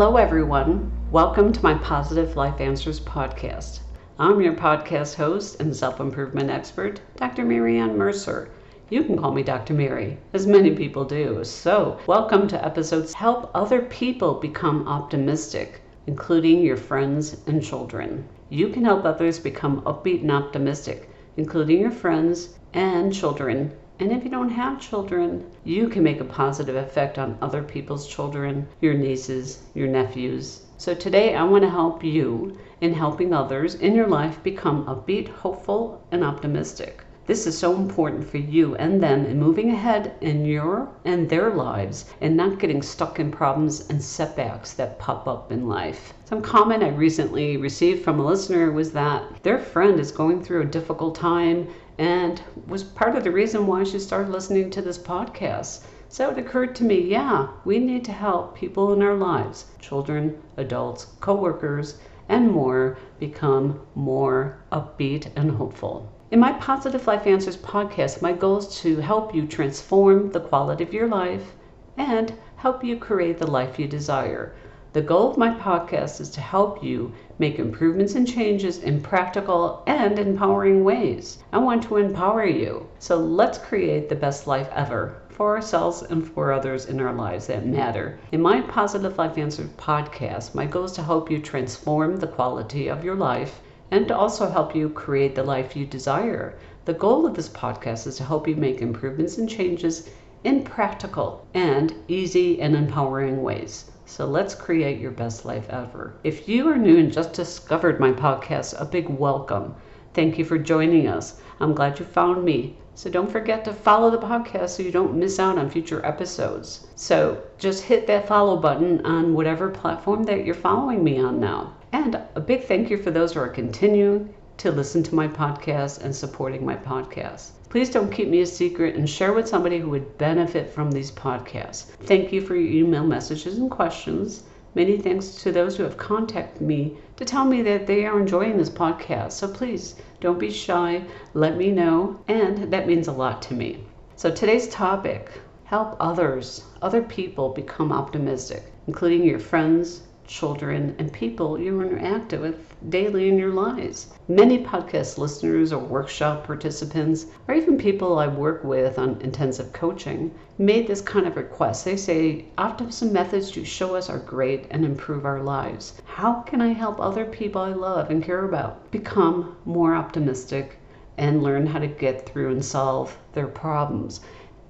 Hello, everyone. Welcome to my Positive Life Answers podcast. I'm your podcast host and self-improvement expert, Dr. Marianne Mercer. You can call me Dr. Mary, as many people do. So, welcome to episodes Help Other People Become Optimistic, including your friends and children. You can help others become upbeat and optimistic, including your friends and children. And if you don't have children, you can make a positive effect on other people's children, your nieces, your nephews. So today I want to help you in helping others in your life become upbeat, hopeful, and optimistic. This is so important for you and them in moving ahead in your and their lives and not getting stuck in problems and setbacks that pop up in life. Some comment I recently received from a listener was that their friend is going through a difficult time and was part of the reason why she started listening to this podcast. So it occurred to me, we need to help people in our lives, children, adults, coworkers, and more, become more upbeat and hopeful. In my Positive Life Answers podcast, my goal is to help you transform the quality of your life and help you create the life you desire. The goal of my podcast is to help you make improvements and changes in practical and empowering ways. I want to empower you. So let's create the best life ever for ourselves and for others in our lives that matter. In my Positive Life Answers podcast, my goal is to help you transform the quality of your life and to also help you create the life you desire. The goal of this podcast is to help you make improvements and changes in practical and easy and empowering ways. So let's create your best life ever. If you are new and just discovered my podcast, a big welcome. Thank you for joining us. I'm glad you found me. So don't forget to follow the podcast so you don't miss out on future episodes. So just hit that follow button on whatever platform that you're following me on now. And a big thank you for those who are continuing to listen to my podcast and supporting my podcast. Please don't keep me a secret and share with somebody who would benefit from these podcasts. Thank you for your email messages and questions. Many thanks to those who have contacted me to tell me that they are enjoying this podcast. So please don't be shy. Let me know. And that means a lot to me. So today's topic, help other people become optimistic, including your friends, children, and people you interact with daily in your lives. Many podcast listeners or workshop participants, or even people I work with on intensive coaching, made this kind of request. They say, optimism methods you show us are great and improve our lives. How can I help other people I love and care about become more optimistic and learn how to get through and solve their problems?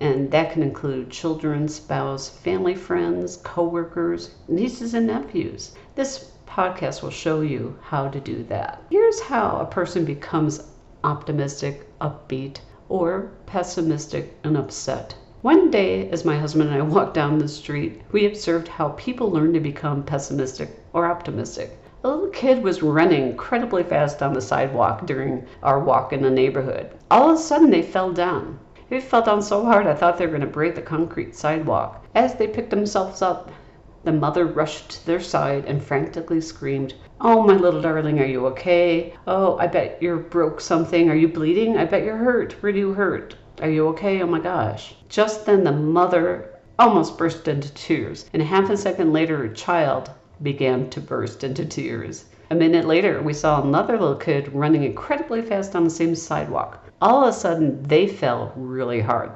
And that can include children, spouse, family, friends, coworkers, nieces and nephews. This podcast will show you how to do that. Here's how a person becomes optimistic, upbeat, or pessimistic and upset. One day, as my husband and I walked down the street, we observed how people learn to become pessimistic or optimistic. A little kid was running incredibly fast down the sidewalk during our walk in the neighborhood. All of a sudden, they fell down. They fell down so hard I thought they were going to break the concrete sidewalk. As they picked themselves up, the mother rushed to their side and frantically screamed, "Oh, my little darling, are you okay? Oh, I bet you broke something. Are you bleeding? I bet you're hurt. Where do you hurt? Are you okay? Oh my gosh." Just then the mother almost burst into tears, and half a second later her child began to burst into tears. A minute later, we saw another little kid running incredibly fast on the same sidewalk. All of a sudden, they fell really hard.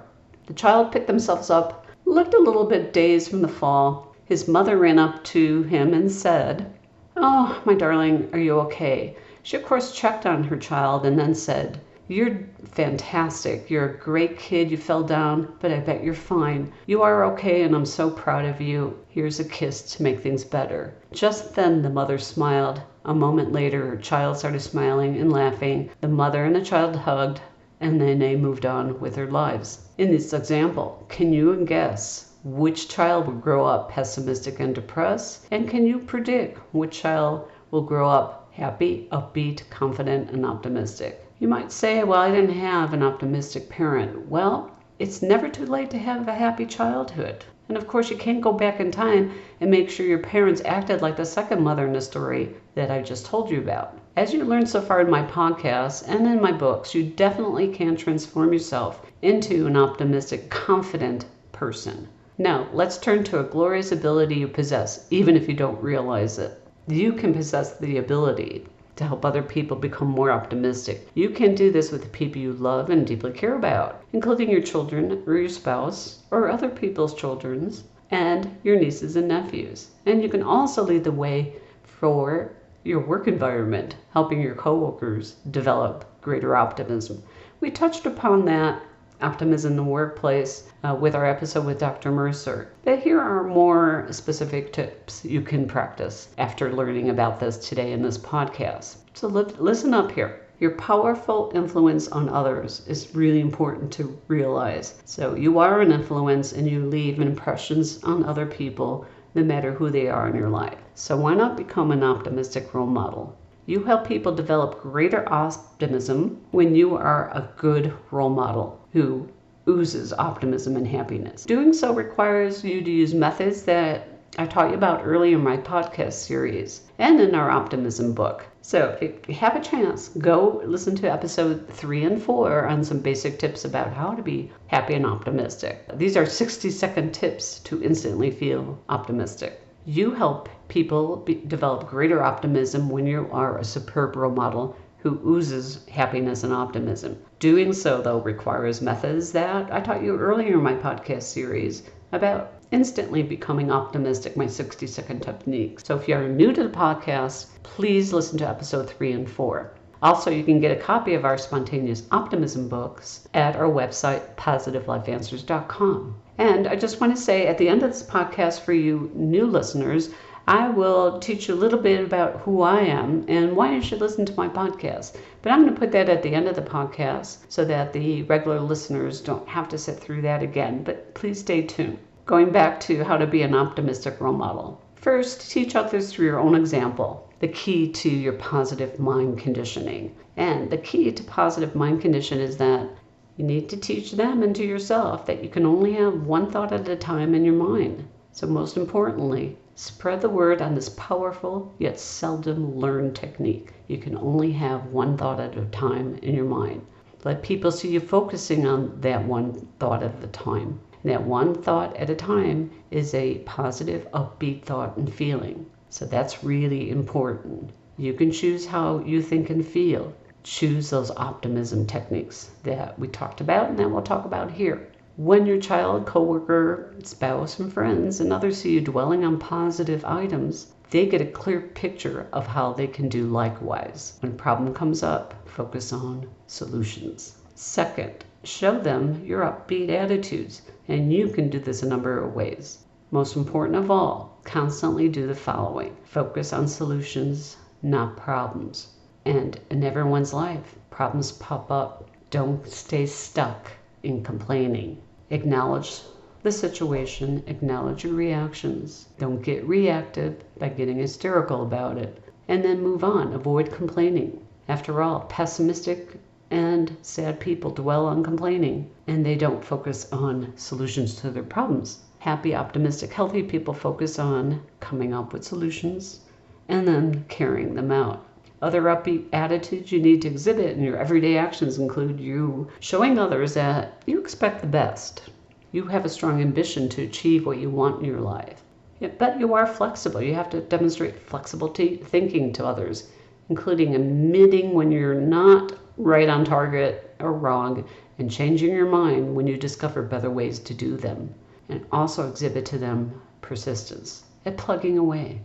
The child picked themselves up, looked a little bit dazed from the fall. His mother ran up to him and said, "Oh, my darling, are you okay?" She, of course, checked on her child and then said, "You're fantastic. You're a great kid. You fell down, but I bet you're fine. You are okay, and I'm so proud of you. Here's a kiss to make things better." Just then, the mother smiled. A moment later, her child started smiling and laughing. The mother and the child hugged, and then they moved on with their lives. In this example, can you guess which child will grow up pessimistic and depressed? And can you predict which child will grow up happy, upbeat, confident, and optimistic? You might say, well, I didn't have an optimistic parent. Well, it's never too late to have a happy childhood. And of course, you can't go back in time and make sure your parents acted like the second mother in the story that I just told you about. As you learned so far in my podcasts and in my books, you definitely can transform yourself into an optimistic, confident person. Now, let's turn to a glorious ability you possess, even if you don't realize it. You can possess the ability to help other people become more optimistic. You can do this with the people you love and deeply care about, including your children or your spouse or other people's children's and your nieces and nephews. And you can also lead the way for your work environment, helping your coworkers develop greater optimism. We touched upon that optimism in the workplace with our episode with Dr. Mercer. But here are more specific tips you can practice after learning about this today in this podcast. So listen up here. Your powerful influence on others is really important to realize. So you are an influence and you leave impressions on other people no matter who they are in your life. So why not become an optimistic role model? You help people develop greater optimism when you are a good role model who oozes optimism and happiness. Doing so requires you to use methods that I taught you about earlier in my podcast series and in our optimism book. So if you have a chance, go listen to episode 3 and 4 on some basic tips about how to be happy and optimistic. These are 60-second tips to instantly feel optimistic. You help people develop greater optimism when you are a superb role model who oozes happiness and optimism. Doing so, though, requires methods that I taught you earlier in my podcast series about instantly becoming optimistic, my 60-second technique. So if you're new to the podcast, please listen to episode 3 and 4. Also, you can get a copy of our Spontaneous Optimism books at our website, positivelifeanswers.com. And I just want to say at the end of this podcast for you new listeners, I will teach you a little bit about who I am and why you should listen to my podcast. But I'm going to put that at the end of the podcast so that the regular listeners don't have to sit through that again. But please stay tuned. Going back to how to be an optimistic role model. First, teach others through your own example, the key to your positive mind conditioning. And the key to positive mind condition is that you need to teach them and to yourself that you can only have one thought at a time in your mind. So most importantly, spread the word on this powerful yet seldom learned technique. You can only have one thought at a time in your mind. Let people see you focusing on that one thought at a time. That one thought at a time is a positive, upbeat thought and feeling. So that's really important. You can choose how you think and feel. Choose those optimism techniques that we talked about and that we'll talk about here. When your child, coworker, spouse, and friends and others see you dwelling on positive items, they get a clear picture of how they can do likewise. When a problem comes up, focus on solutions. Second, show them your upbeat attitudes, and you can do this a number of ways. Most important of all, constantly do the following. Focus on solutions, not problems. And in everyone's life, problems pop up. Don't stay stuck in complaining. Acknowledge the situation, acknowledge your reactions. Don't get reactive by getting hysterical about it. And then move on. Avoid complaining. After all, pessimistic and sad people dwell on complaining, and they don't focus on solutions to their problems. Happy, optimistic, healthy people focus on coming up with solutions and then carrying them out. Other upbeat attitudes you need to exhibit in your everyday actions include you showing others that you expect the best. You have a strong ambition to achieve what you want in your life. But you are flexible. You have to demonstrate flexible thinking to others, including admitting when you're not right on target or wrong and changing your mind when you discover better ways to do them. And also exhibit to them persistence at plugging away,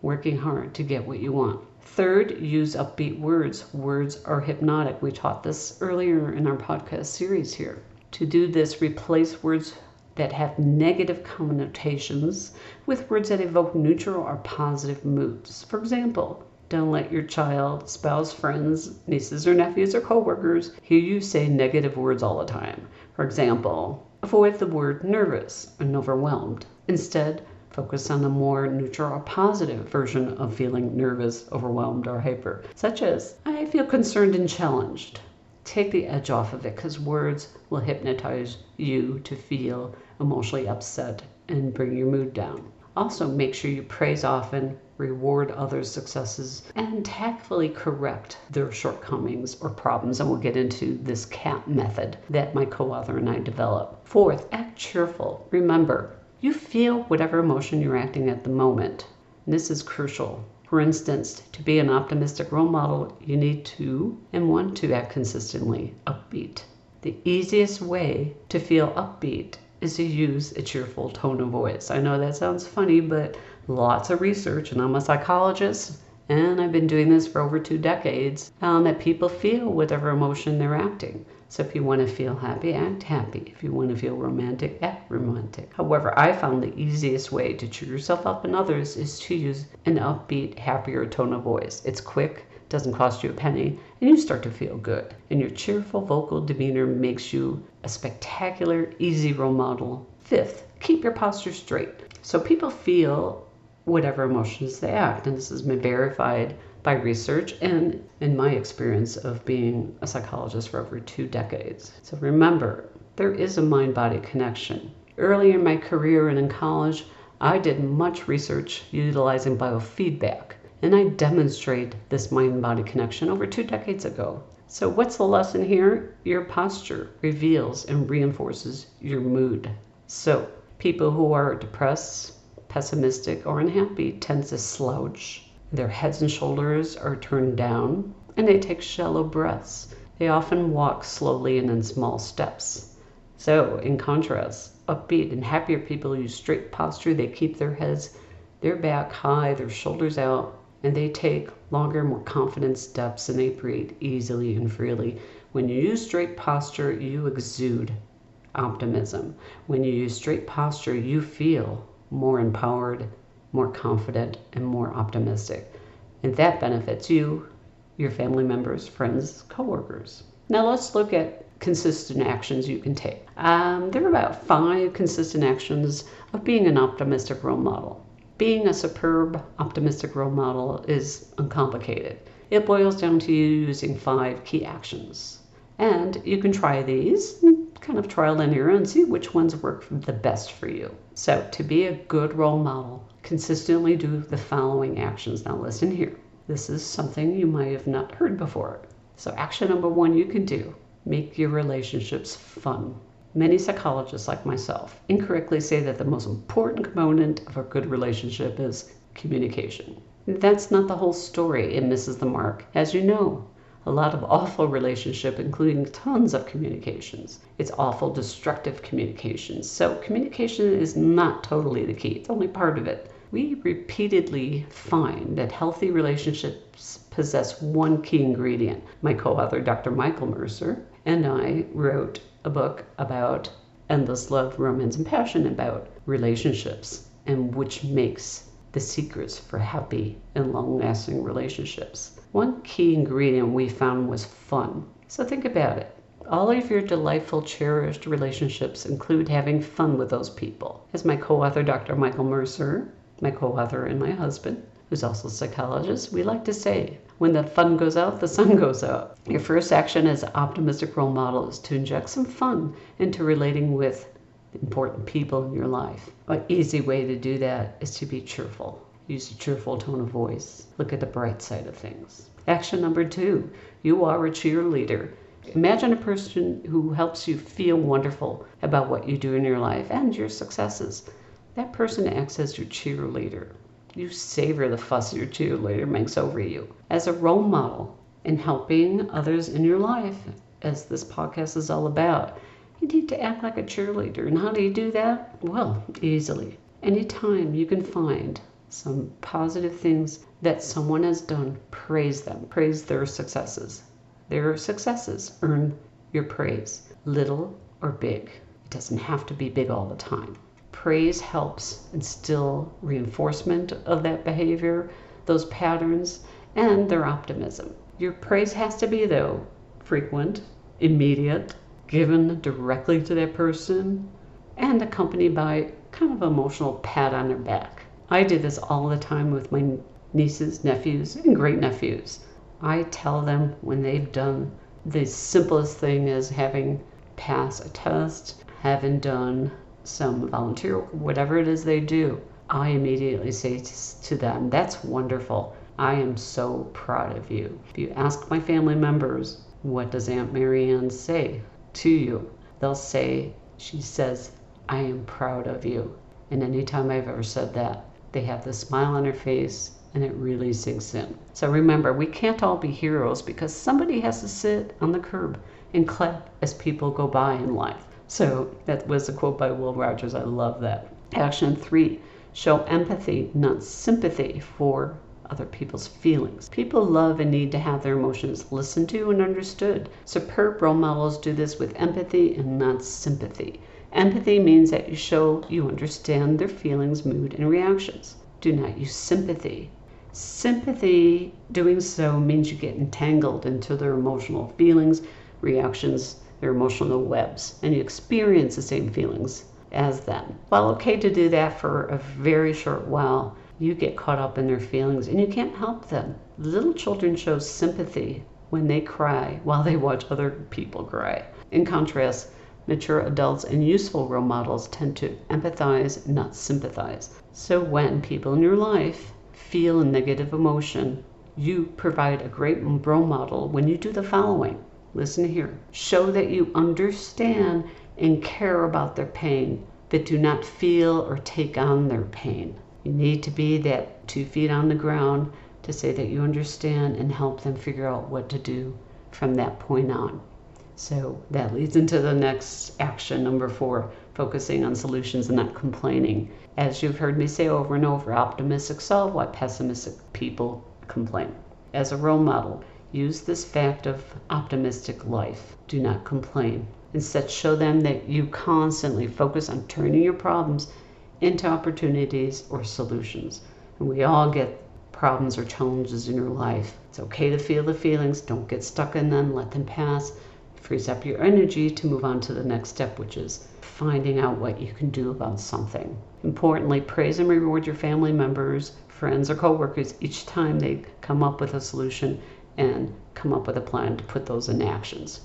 working hard to get what you want. Third, use upbeat words. Words are hypnotic. We taught this earlier in our podcast series here. To do this, replace words that have negative connotations with words that evoke neutral or positive moods. For example, don't let your child, spouse, friends, nieces or nephews or coworkers hear you say negative words all the time. For example, avoid the word nervous and overwhelmed. Instead, focus on a more neutral or positive version of feeling nervous, overwhelmed, or hyper, such as, I feel concerned and challenged. Take the edge off of it because words will hypnotize you to feel emotionally upset and bring your mood down. Also, make sure you praise often, reward others' successes, and tactfully correct their shortcomings or problems. And we'll get into this CAP method that my co-author and I developed. Fourth, act cheerful. Remember, You feel whatever emotion you're acting at the moment. And this is crucial. For instance, to be an optimistic role model, you need to and want to act consistently upbeat. The easiest way to feel upbeat is to use a cheerful tone of voice. I know that sounds funny, but lots of research, and I'm a psychologist, and I've been doing this for over 2 decades, found that people feel whatever emotion they're acting. So if you want to feel happy, act happy. If you want to feel romantic, act romantic. However, I found the easiest way to cheer yourself up and others is to use an upbeat, happier tone of voice. It's quick, doesn't cost you a penny, and you start to feel good. And your cheerful vocal demeanor makes you a spectacular, easy role model. 5th, keep your posture straight. So people feel whatever emotions they act, and this has been verified by research and in my experience of being a psychologist for over 2 decades. So remember, there is a mind-body connection. Early in my career and in college, I did much research utilizing biofeedback, and I demonstrate this mind-body connection over 2 decades ago. So what's the lesson here? Your posture reveals and reinforces your mood. So people who are depressed, pessimistic, or unhappy tend to slouch. Their heads and shoulders are turned down, and they take shallow breaths. They often walk slowly and in small steps. So, in contrast, upbeat and happier people use straight posture. They keep their heads, their back high, their shoulders out, and they take longer, more confident steps, and they breathe easily and freely. When you use straight posture, you exude optimism. When you use straight posture, you feel more empowered, more confident, and more optimistic. And that benefits you, your family members, friends, coworkers. Now let's look at consistent actions you can take. There are about 5 consistent actions of being an optimistic role model. Being a superb, optimistic role model is uncomplicated. It boils down to you using 5 key actions. And you can try these, kind of trial and error, and see which ones work the best for you. So to be a good role model, consistently do the following actions. Now listen here. This is something you might have not heard before. So action number 1 you can do. Make your relationships fun. Many psychologists like myself incorrectly say that the most important component of a good relationship is communication. That's not the whole story and misses the mark. As you know, a lot of awful relationship, including tons of communications. It's awful, destructive communications. So communication is not totally the key. It's only part of it. We repeatedly find that healthy relationships possess one key ingredient. My co-author, Dr. Michael Mercer, and I wrote a book about endless love, romance, and passion about relationships, and which makes the secrets for happy and long-lasting relationships. One key ingredient we found was fun. So think about it. All of your delightful, cherished relationships include having fun with those people. As my co-author, Dr. Michael Mercer, my co-author and my husband, who's also a psychologist, we like to say, when the fun goes out, the sun goes out. Your first action as an optimistic role model is to inject some fun into relating with important people in your life. An easy way to do that is to be cheerful. Use a cheerful tone of voice. Look at the bright side of things. Action number 2, you are a cheerleader. Imagine a person who helps you feel wonderful about what you do in your life and your successes. That person acts as your cheerleader. You savor the fuss your cheerleader makes over you. As a role model in helping others in your life, as this podcast is all about, you need to act like a cheerleader. And how do you do that? Well, easily. Anytime you can find some positive things that someone has done, praise them. Praise their successes. Their successes earn your praise, little or big. It doesn't have to be big all the time. Praise helps instill reinforcement of that behavior, those patterns, and their optimism. Your praise has to be, though, frequent, immediate, given directly to that person, and accompanied by kind of emotional pat on their back. I do this all the time with my nieces, nephews, and great-nephews. I tell them when they've done the simplest thing as having passed a test, having done some volunteer, whatever it is they do, I immediately say to them, that's wonderful. I am so proud of you. If you ask my family members, what does Aunt Marianne say to you? They'll say, she says, I am proud of you. And anytime I've ever said that, they have this smile on their face and it really sinks in. So remember, we can't all be heroes because somebody has to sit on the curb and clap as people go by in life. So that was a quote by Will Rogers. I love that. Action 3, show empathy, not sympathy for other people's feelings. People love and need to have their emotions listened to and understood. Superb role models do this with empathy and not sympathy. Empathy means that you show you understand their feelings, mood, and reactions. Do not use sympathy. Sympathy, doing so means you get entangled into their emotional feelings, reactions, their emotional webs, and you experience the same feelings as them. While okay to do that for a very short while, you get caught up in their feelings and you can't help them. Little children show sympathy when they cry while they watch other people cry. In contrast, mature adults and useful role models tend to empathize, not sympathize. So when people in your life feel a negative emotion, you provide a great role model when you do the following. Listen here. Show that you understand and care about their pain, but do not feel or take on their pain. You need to be that 2 feet on the ground to say that you understand and help them figure out what to do from that point on. So that leads into the next action, number 4, focusing on solutions and not complaining. As you've heard me say over and over, optimistic solve while pessimistic people complain. As a role model, use this fact of optimistic life. Do not complain. Instead, show them that you constantly focus on turning your problems into opportunities or solutions. And we all get problems or challenges in your life. It's okay to feel the feelings. Don't get stuck in them. Let them pass. It frees up your energy to move on to the next step, which is finding out what you can do about something. Importantly, praise and reward your family members, friends, or coworkers each time they come up with a solution and come up with a plan to put those in actions.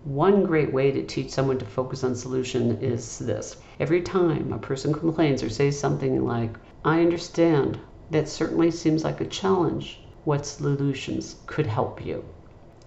One great way to teach someone to focus on solution is this. Every time a person complains or says something like, I understand, that certainly seems like a challenge. What solutions could help you?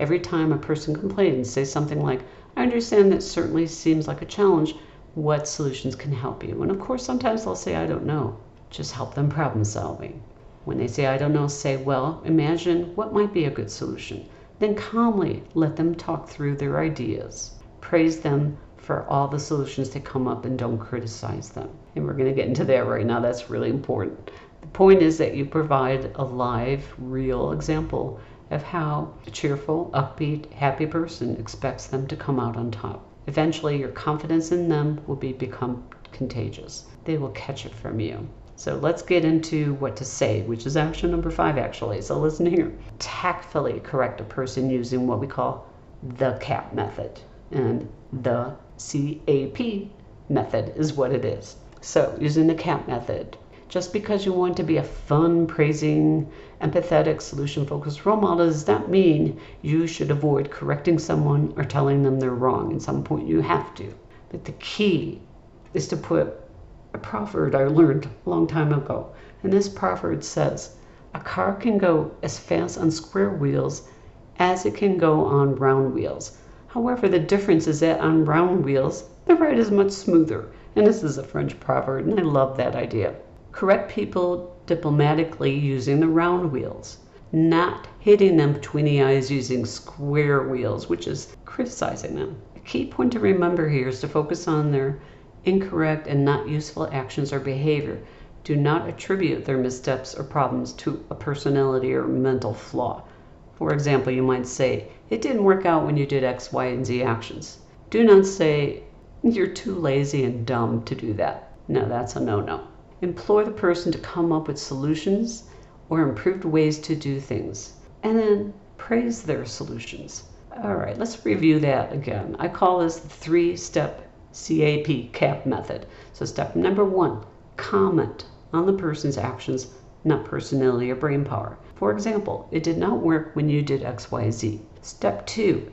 Every time a person complains, say something like, I understand that certainly seems like a challenge. What solutions can help you? And of course, sometimes they'll say, I don't know. Just help them problem solving. When they say, I don't know, say, well, imagine what might be a good solution. Then calmly let them talk through their ideas. Praise them for all the solutions that come up and don't criticize them. And we're going to get into that right now. That's really important. The point is that you provide a live, real example of how a cheerful, upbeat, happy person expects them to come out on top. Eventually, your confidence in them will become contagious. They will catch it from you. So let's get into what to say, which is action number 5 actually. So listen here. Tactfully correct a person using what we call the CAP method. And the CAP method is what it is. So using the CAP method, just because you want to be a fun, praising, empathetic, solution-focused role model does not mean you should avoid correcting someone or telling them they're wrong. At some point you have to. But the key is to put a proverb I learned a long time ago. And this proverb says, a car can go as fast on square wheels as it can go on round wheels. However, the difference is that on round wheels, the ride is much smoother. And this is a French proverb, and I love that idea. Correct people diplomatically using the round wheels, not hitting them between the eyes using square wheels, which is criticizing them. The key point to remember here is to focus on their incorrect and not useful actions or behavior. Do not attribute their missteps or problems to a personality or mental flaw. For example, you might say, it didn't work out when you did X, Y, and Z actions. Do not say, you're too lazy and dumb to do that. No, that's a no-no. Implore the person to come up with solutions or improved ways to do things, and then praise their solutions. All right, let's review that again. I call this the 3-step CAP method. So step number 1, comment on the person's actions, not personality or brain power. For example, it did not work when you did X, Y, Z. Step 2,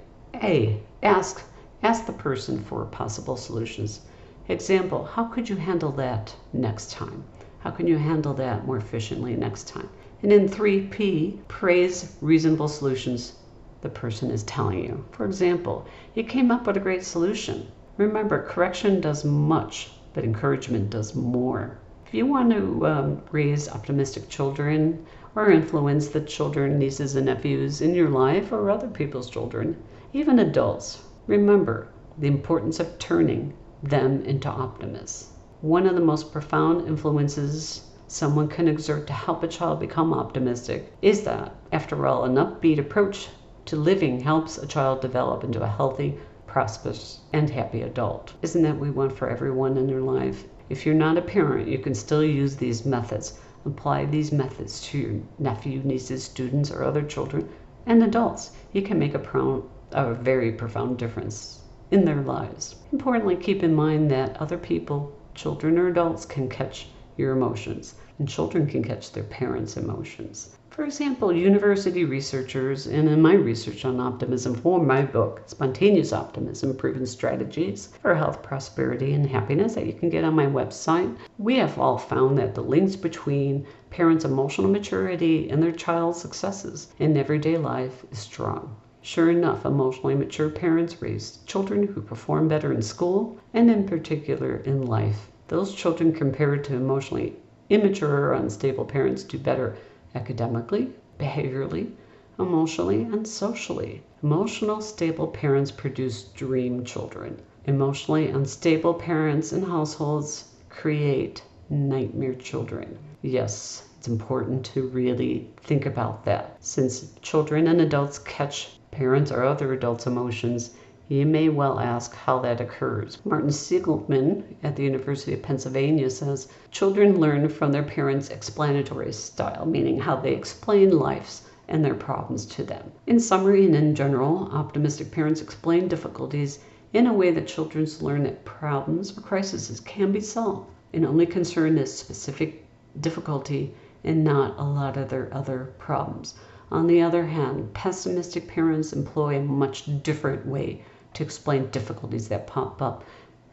ask the person for possible solutions. Example, how could you handle that next time? How can you handle that more efficiently next time? And in 3P, praise reasonable solutions the person is telling you. For example, you came up with a great solution. Remember, correction does much, but encouragement does more. If you want to raise optimistic children or influence the children, nieces, and nephews in your life or other people's children, even adults, remember the importance of turning them into optimists. One of the most profound influences someone can exert to help a child become optimistic is that, after all, an upbeat approach to living helps a child develop into a healthy, prosperous, and happy adult. Isn't that what we want for everyone in their life? If you're not a parent, you can still use these methods. Apply these methods to your nephew, nieces, students, or other children and adults. You can make a very profound difference in their lives. Importantly, keep in mind that other people, children or adults, can catch your emotions, and children can catch their parents' emotions. For example, university researchers, and in my research on optimism for my book, Spontaneous Optimism, Proven Strategies for Health, Prosperity, and Happiness, that you can get on my website, we have all found that the links between parents' emotional maturity and their child's successes in everyday life is strong. Sure enough, emotionally mature parents raise children who perform better in school and in particular in life. Those children compared to emotionally immature or unstable parents do better academically, behaviorally, emotionally, and socially. Emotional stable parents produce dream children. Emotionally unstable parents and households create nightmare children. Yes, it's important to really think about that. Since children and adults catch parents or other adults' emotions, you may well ask how that occurs. Martin Seligman at the University of Pennsylvania says, children learn from their parents' explanatory style, meaning how they explain lives and their problems to them. In summary and in general, optimistic parents explain difficulties in a way that children learn that problems or crises can be solved and only concern this specific difficulty and not a lot of their other problems. On the other hand, pessimistic parents employ a much different way to explain difficulties that pop up.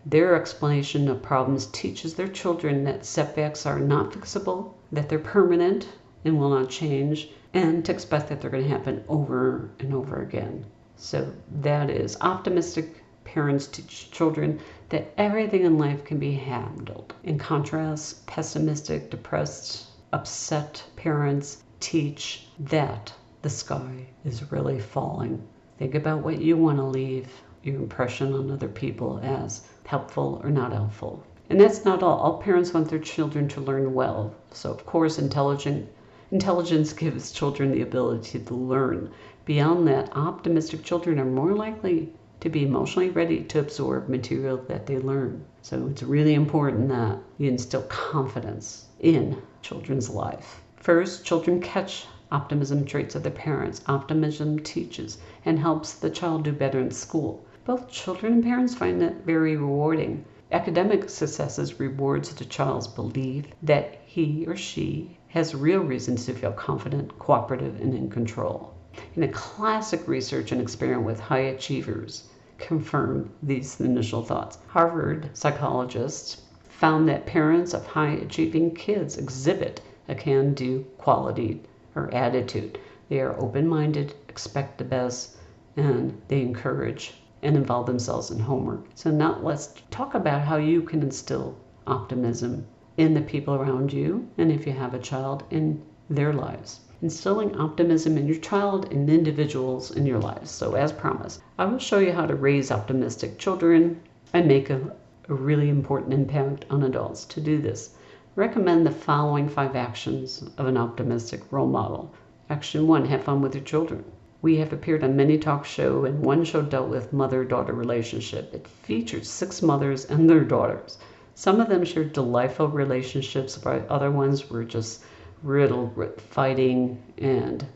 Their explanation of problems teaches their children that setbacks are not fixable, that they're permanent and will not change, and to expect that they're going to happen over and over again. So that is, optimistic parents teach children that everything in life can be handled. In contrast, pessimistic, depressed, upset parents teach that the sky is really falling. Think about what you want to leave your impression on other people as helpful or not helpful. And that's not all. All parents want their children to learn well. So of course, intelligence gives children the ability to learn. Beyond that, optimistic children are more likely to be emotionally ready to absorb material that they learn. So it's really important that you instill confidence in children's life. First, children catch optimism traits of their parents. Optimism teaches and helps the child do better in school. Both children and parents find that very rewarding. Academic successes rewards the child's belief that he or she has real reasons to feel confident, cooperative, and in control. In a classic research and experiment with high achievers confirmed these initial thoughts. Harvard psychologists found that parents of high achieving kids exhibit a can-do quality or attitude. They are open-minded, expect the best, and they encourage and involve themselves in homework. So now let's talk about how you can instill optimism in the people around you, and if you have a child, in their lives. Instilling optimism in your child and individuals in your lives. So as promised, I will show you how to raise optimistic children and make a really important impact on adults. To do this, recommend the following 5 actions of an optimistic role model. Action 1, have fun with your children. We have appeared on many talk shows, and one show dealt with mother-daughter relationship. It featured 6 mothers and their daughters. Some of them shared delightful relationships, while other ones were just riddled with fighting and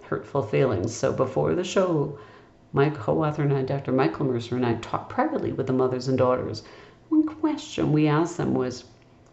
hurtful feelings. So before the show, my co-author and I, Dr. Michael Mercer, and I talked privately with the mothers and daughters. One question we asked them was,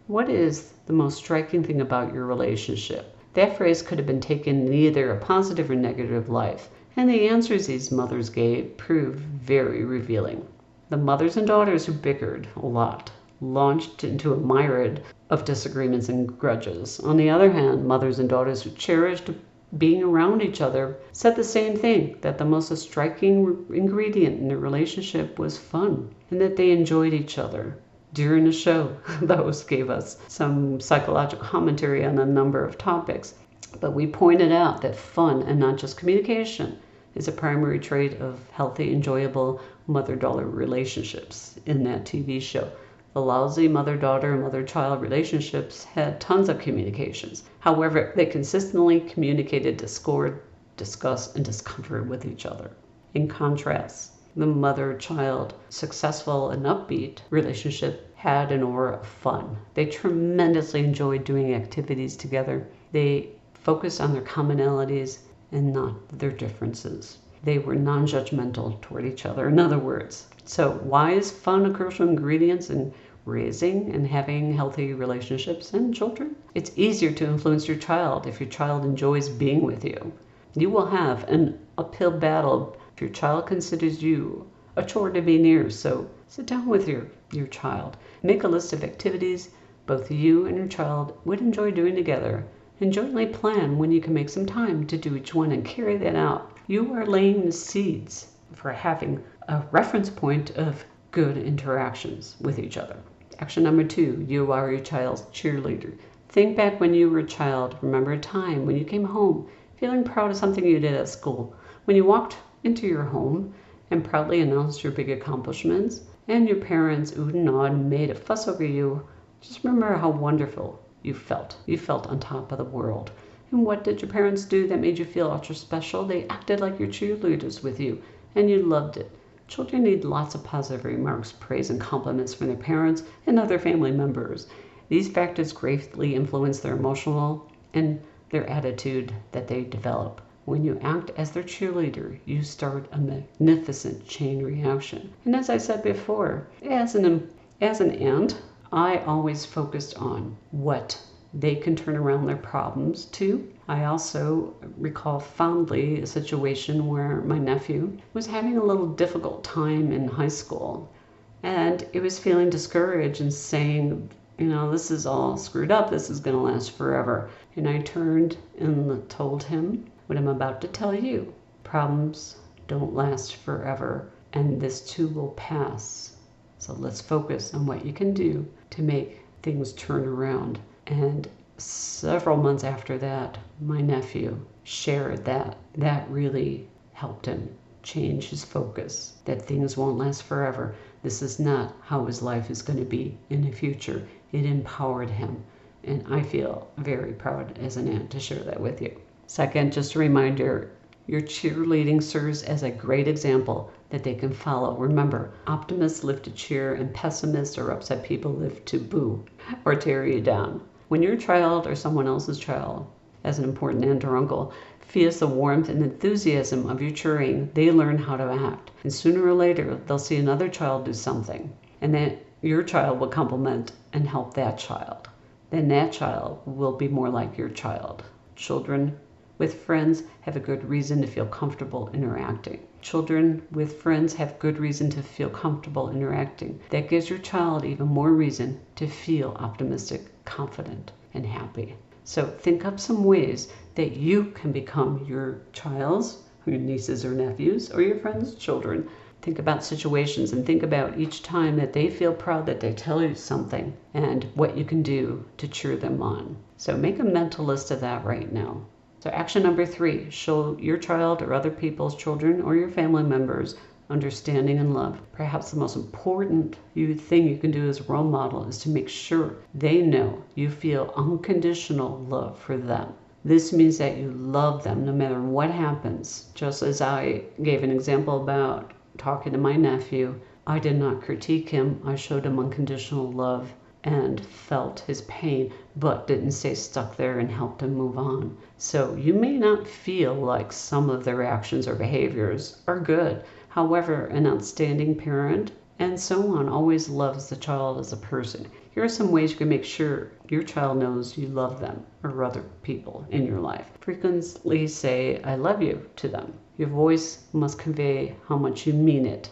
what is the most striking thing about your relationship? That phrase could have been taken in either a positive or negative light, and the answers these mothers gave proved very revealing. The mothers and daughters who bickered a lot launched into a myriad of disagreements and grudges. On the other hand, mothers and daughters who cherished being around each other said the same thing, that the most striking ingredient in their relationship was fun, and that they enjoyed each other. During the show, the host gave us some psychological commentary on a number of topics, but we pointed out that fun and not just communication is a primary trait of healthy, enjoyable mother-daughter relationships in that TV show. The lousy mother-daughter and mother-child relationships had tons of communications. However, they consistently communicated discord, disgust, and discomfort with each other. In contrast, the mother-child successful and upbeat relationship had an aura of fun. They tremendously enjoyed doing activities together. They focused on their commonalities and not their differences. They were non-judgmental toward each other, in other words. So why is fun a crucial ingredient in raising and having healthy relationships and children? It's easier to influence your child if your child enjoys being with you. You will have an uphill battle if your child considers you a chore to be near. So sit down with your child. Make a list of activities both you and your child would enjoy doing together, and jointly plan when you can make some time to do each one and carry that out. You are laying the seeds for having a reference point of good interactions with each other. Action number 2, you are your child's cheerleader. Think back when you were a child. Remember a time when you came home feeling proud of something you did at school, when you walked into your home and proudly announced your big accomplishments, and your parents oohed and awed and made a fuss over you. Just remember how wonderful you felt. You felt on top of the world. And what did your parents do that made you feel ultra special? They acted like your cheerleaders with you, and you loved it. Children need lots of positive remarks, praise, and compliments from their parents and other family members. These factors greatly influence their emotional and their attitude that they develop. When you act as their cheerleader, you start a magnificent chain reaction. And as I said before, as an aunt, I always focused on what they can turn around their problems to. I also recall fondly a situation where my nephew was having a little difficult time in high school, and he was feeling discouraged and saying, this is all screwed up, this is going to last forever. And I turned and told him what I'm about to tell you. Problems don't last forever, and this too will pass. So let's focus on what you can do to make things turn around. And several months after that, my nephew shared that. That really helped him change his focus, that things won't last forever. This is not how his life is going to be in the future. It empowered him. And I feel very proud as an aunt to share that with you. Second, just a reminder, your cheerleading serves as a great example that they can follow. Remember, optimists live to cheer, and pessimists or upset people live to boo or tear you down. When your child or someone else's child, as an important aunt or uncle, feels the warmth and enthusiasm of your cheering, they learn how to act. And sooner or later, they'll see another child do something, and then your child will compliment and help that child. Then that child will be more like your child. Children with friends have a good reason to feel comfortable interacting. Children with friends have good reason to feel comfortable interacting. That gives your child even more reason to feel optimistic, confident, and happy. So think up some ways that you can become your child's, your nieces or nephews, or your friends' children. Think about situations and think about each time that they feel proud that they tell you something and what you can do to cheer them on. So make a mental list of that right now. So action number 3, show your child or other people's children or your family members understanding and love. Perhaps the most important thing you can do as a role model is to make sure they know you feel unconditional love for them. This means that you love them no matter what happens. Just as I gave an example about talking to my nephew, I did not critique him. I showed him unconditional love and felt his pain, but didn't stay stuck there and helped him move on. So you may not feel like some of their actions or behaviors are good. However, an outstanding parent and so on always loves the child as a person. Here are some ways you can make sure your child knows you love them or other people in your life. Frequently say, I love you to them. Your voice must convey how much you mean it.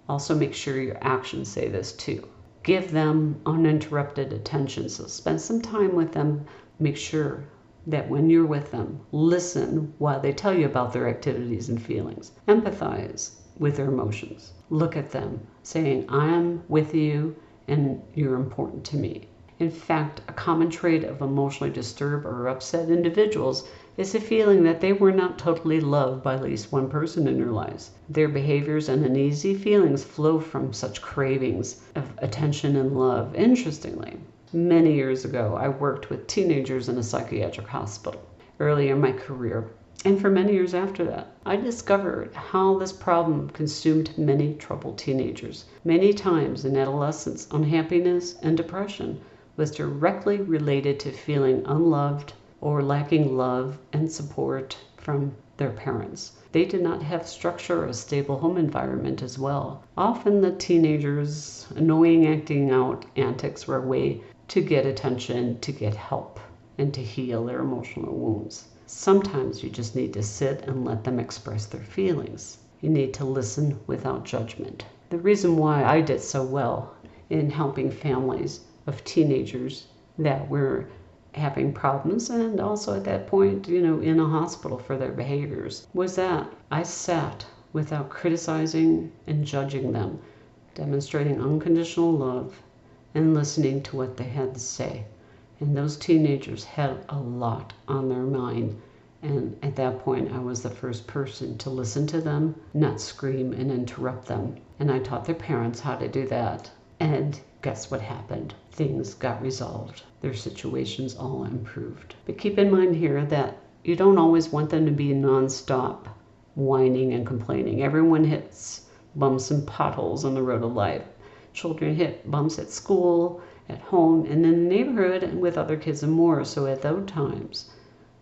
Also make sure your actions say this too. Give them uninterrupted attention. So spend some time with them. Make sure that when you're with them, listen while they tell you about their activities and feelings. Empathize with their emotions. Look at them saying, I'm with you and you're important to me. In fact, a common trait of emotionally disturbed or upset individuals is the feeling that they were not totally loved by at least one person in their lives. Their behaviors and uneasy feelings flow from such cravings of attention and love. Interestingly, many years ago, I worked with teenagers in a psychiatric hospital. Early in my career, and for many years after that, I discovered how this problem consumed many troubled teenagers. Many times in adolescence, unhappiness and depression was directly related to feeling unloved or lacking love and support from their parents. They did not have structure or a stable home environment as well. Often the teenagers' annoying acting out antics were a way to get attention, to get help, and to heal their emotional wounds. Sometimes you just need to sit and let them express their feelings. You need to listen without judgment. The reason why I did so well in helping families of teenagers that were having problems and also at that point, in a hospital for their behaviors, was that I sat without criticizing and judging them, demonstrating unconditional love and listening to what they had to say. And those teenagers had a lot on their mind. And at that point, I was the first person to listen to them, not scream and interrupt them. And I taught their parents how to do that. And guess what happened? Things got resolved. Their situations all improved. But keep in mind here that you don't always want them to be nonstop whining and complaining. Everyone hits bumps and potholes on the road of life. Children hit bumps at school, at home, and in the neighborhood, and with other kids and more. So at those times,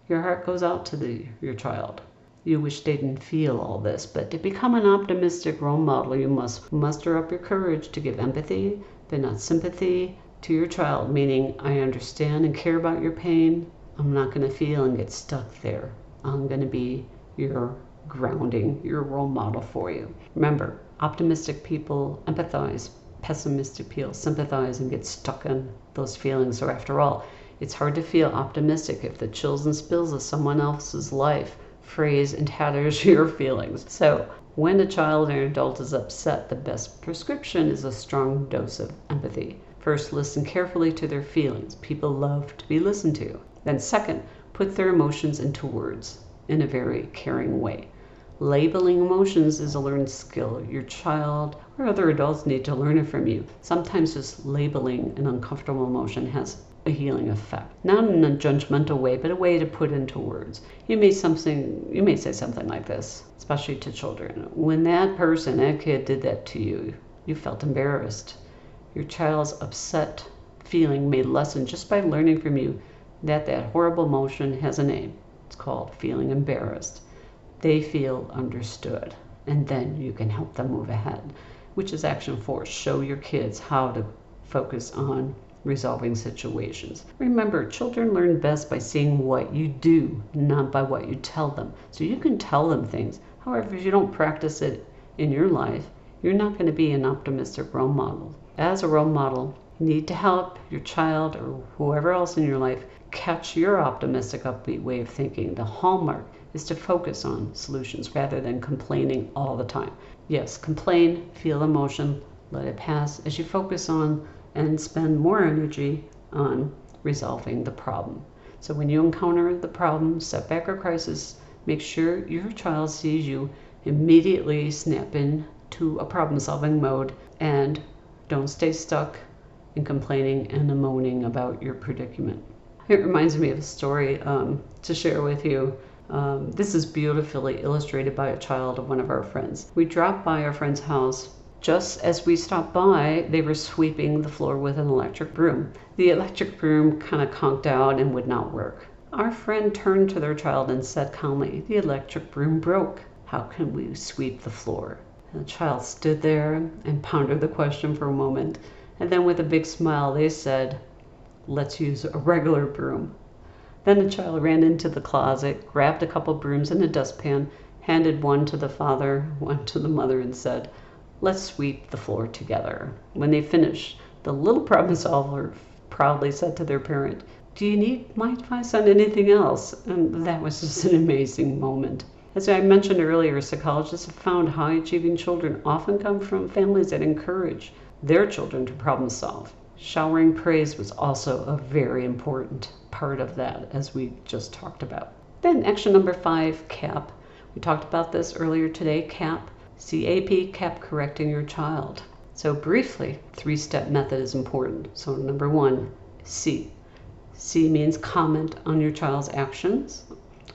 your heart goes out to your child. You wish they didn't feel all this, but to become an optimistic role model, you must muster up your courage to give empathy, but not sympathy, to your child, meaning I understand and care about your pain. I'm not going to feel and get stuck there. I'm going to be your grounding, your role model for you. Remember, optimistic people empathize, pessimistic people sympathize and get stuck in those feelings. So after all, it's hard to feel optimistic if the chills and spills of someone else's life phrase and tatters your feelings. So when a child or adult is upset, the best prescription is a strong dose of empathy. First, listen carefully to their feelings. People love to be listened to. Then second, put their emotions into words in a very caring way. Labeling emotions is a learned skill. Your child or other adults need to learn it from you. Sometimes just labeling an uncomfortable emotion has a healing effect. Not in a judgmental way, but a way to put into words. You may say something like this, especially to children. When that kid did that to you, you felt embarrassed. Your child's upset feeling may lessen just by learning from you that horrible emotion has a name. It's called feeling embarrassed. They feel understood, and then you can help them move ahead, which is action 4. Show your kids how to focus on resolving situations. Remember, children learn best by seeing what you do, not by what you tell them. So you can tell them things. However, if you don't practice it in your life, you're not going to be an optimistic role model. As a role model, you need to help your child or whoever else in your life catch your optimistic, upbeat way of thinking. The hallmark is to focus on solutions rather than complaining all the time. Yes, complain, feel emotion, let it pass as you focus on and spend more energy on resolving the problem. So when you encounter the problem, setback, or crisis, make sure your child sees you immediately snap into a problem-solving mode and don't stay stuck in complaining and moaning about your predicament. It reminds me of a story to share with you. This is beautifully illustrated by a child of one of our friends. We dropped by our friend's house. Just as we stopped by, they were sweeping the floor with an electric broom. The electric broom kind of conked out and would not work. Our friend turned to their child and said calmly, "The electric broom broke. How can we sweep the floor?" And the child stood there and pondered the question for a moment. And then with a big smile, they said, "Let's use a regular broom." Then the child ran into the closet, grabbed a couple brooms and a dustpan, handed one to the father, one to the mother, and said, "Let's sweep the floor together." When they finished, the little problem solver proudly said to their parent, "Do you need my advice on anything else?" And that was just an amazing moment. As I mentioned earlier, psychologists have found high-achieving children often come from families that encourage their children to problem solve. Showering praise was also a very important part of that, as we just talked about. Then action number 5, CAP. We talked about this earlier today, CAP. CAP, CAP correcting your child. So briefly, 3-step method is important. So number 1, C. C means comment on your child's actions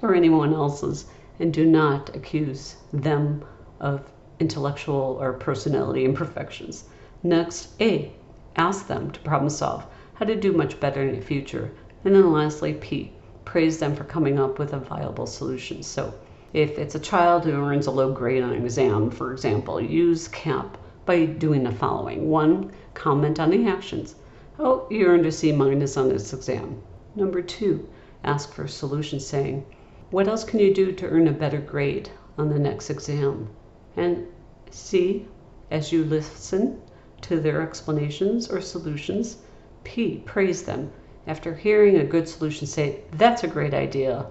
or anyone else's, and do not accuse them of intellectual or personality imperfections. Next, A. Ask them to problem solve how to do much better in the future. And then lastly, P. Praise them for coming up with a viable solution. So if it's a child who earns a low grade on an exam, for example, use CAP by doing the following. 1, comment on the actions. Oh, you earned a C- on this exam. Number 2, ask for a solution, saying, what else can you do to earn a better grade on the next exam? And C, as you listen to their explanations or solutions, P, praise them. After hearing a good solution, say, that's a great idea,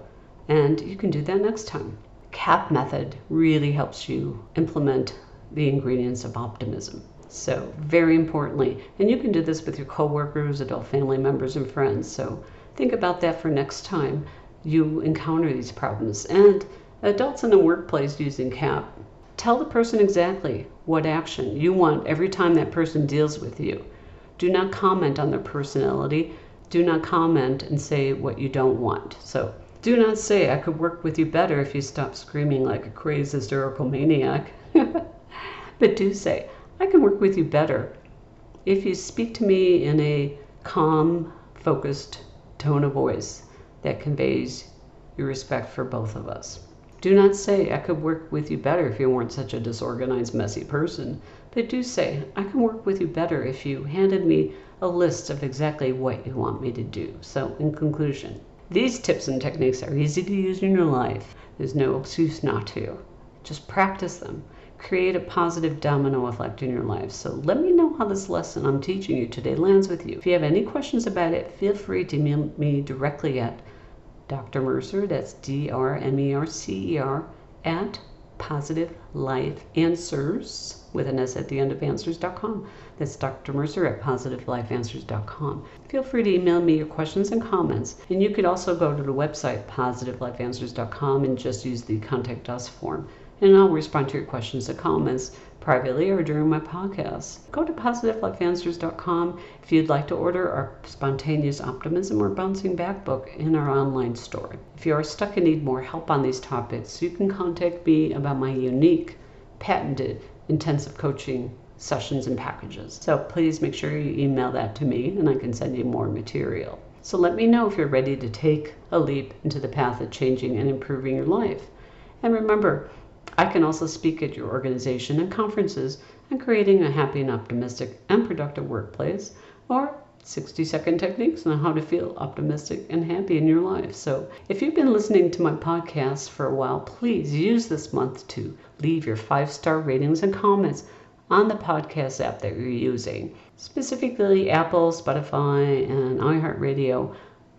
and you can do that next time. CAP method really helps you implement the ingredients of optimism. So very importantly, and you can do this with your coworkers, adult family members, and friends. So think about that for next time you encounter these problems. And adults in the workplace using CAP, tell the person exactly what action you want every time that person deals with you. Do not comment on their personality. Do not comment and say what you don't want. So do not say, I could work with you better if you stop screaming like a crazed hysterical maniac. But do say, I can work with you better if you speak to me in a calm, focused tone of voice that conveys your respect for both of us. Do not say, I could work with you better if you weren't such a disorganized, messy person. But do say, I can work with you better if you handed me a list of exactly what you want me to do. So in conclusion, these tips and techniques are easy to use in your life. There's no excuse not to. Just practice them. Create a positive domino effect in your life. So let me know how this lesson I'm teaching you today lands with you. If you have any questions about it, feel free to email me directly at Dr. Mercer, that's DrMercer, at PositiveLifeAnswers, with an S at the end of answers.com. That's Dr. Mercer at PositiveLifeAnswers.com. Feel free to email me your questions and comments. And you could also go to the website, PositiveLifeAnswers.com, and just use the Contact Us form. And I'll respond to your questions and comments privately or during my podcast. Go to PositiveLifeAnswers.com if you'd like to order our Spontaneous Optimism or Bouncing Back book in our online store. If you are stuck and need more help on these topics, you can contact me about my unique, patented, intensive coaching sessions and packages. So please make sure you email that to me and I can send you more material. So let me know if you're ready to take a leap into the path of changing and improving your life. And remember, I can also speak at your organization and conferences on creating a happy and optimistic and productive workplace, or 60-second techniques on how to feel optimistic and happy in your life. So if you've been listening to my podcast for a while, please use this month to leave your 5-star ratings and comments on the podcast app that you're using. Specifically, Apple, Spotify, and iHeartRadio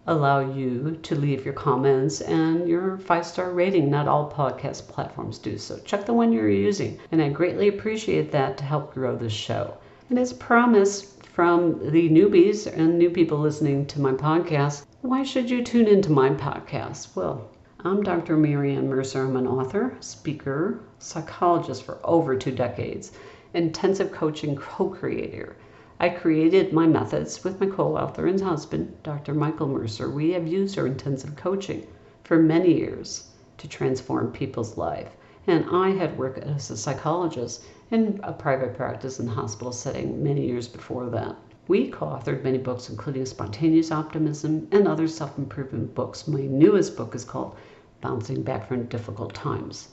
allow you to leave your comments and your 5-star rating. Not all podcast platforms do, so check the one you're using. And I greatly appreciate that to help grow this show. And as promised from the newbies and new people listening to my podcast, why should you tune into my podcast? Well, I'm Dr. Mary Ann Mercer. I'm an author, speaker, psychologist for over 2 decades, intensive coaching co-creator. I created my methods with my co-author and husband, Dr. Michael Mercer. We have used our intensive coaching for many years to transform people's life. And I had worked as a psychologist in a private practice in the hospital setting many years before that. We co-authored many books, including Spontaneous Optimism and other self-improvement books. My newest book is called Bouncing Back from Difficult Times.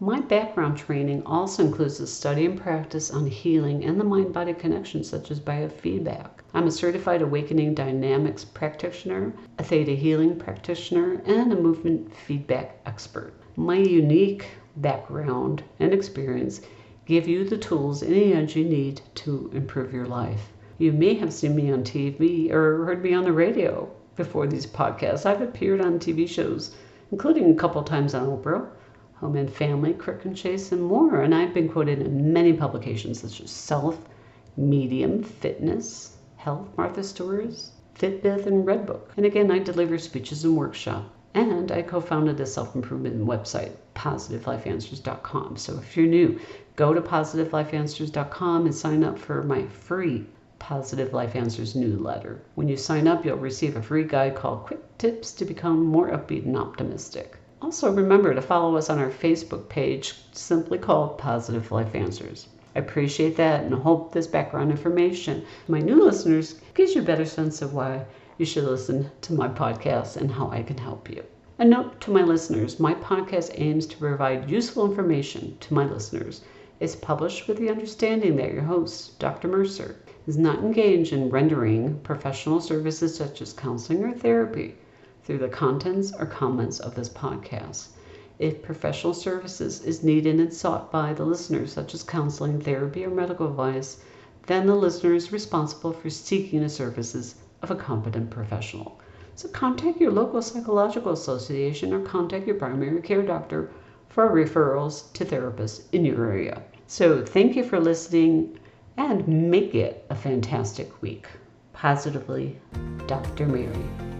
My background training also includes the study and practice on healing and the mind-body connection, such as biofeedback. I'm a certified awakening dynamics practitioner, a theta healing practitioner, and a movement feedback expert. My unique background and experience give you the tools and the edge you need to improve your life. You may have seen me on TV or heard me on the radio before these podcasts. I've appeared on TV shows, including a couple times on Oprah, Home and Family, Crick and Chase, and more. And I've been quoted in many publications such as Self, Medium, Fitness, Health, Martha Stewart's, Fitbit, and Redbook. And again, I deliver speeches and workshops. And I co-founded the self-improvement website, PositiveLifeAnswers.com. So if you're new, go to PositiveLifeAnswers.com and sign up for my free Positive Life Answers newsletter. When you sign up, you'll receive a free guide called Quick Tips to Become More Upbeat and Optimistic. Also, remember to follow us on our Facebook page, simply called Positive Life Answers. I appreciate that and hope this background information, my new listeners, gives you a better sense of why you should listen to my podcast and how I can help you. A note to my listeners, my podcast aims to provide useful information to my listeners. It's published with the understanding that your host, Dr. Mercer, is not engaged in rendering professional services such as counseling or therapy through the contents or comments of this podcast. If professional services is needed and sought by the listeners, such as counseling, therapy, or medical advice, then the listener is responsible for seeking the services of a competent professional. So contact your local psychological association or contact your primary care doctor for referrals to therapists in your area. So thank you for listening and make it a fantastic week. Positively, Dr. Mary.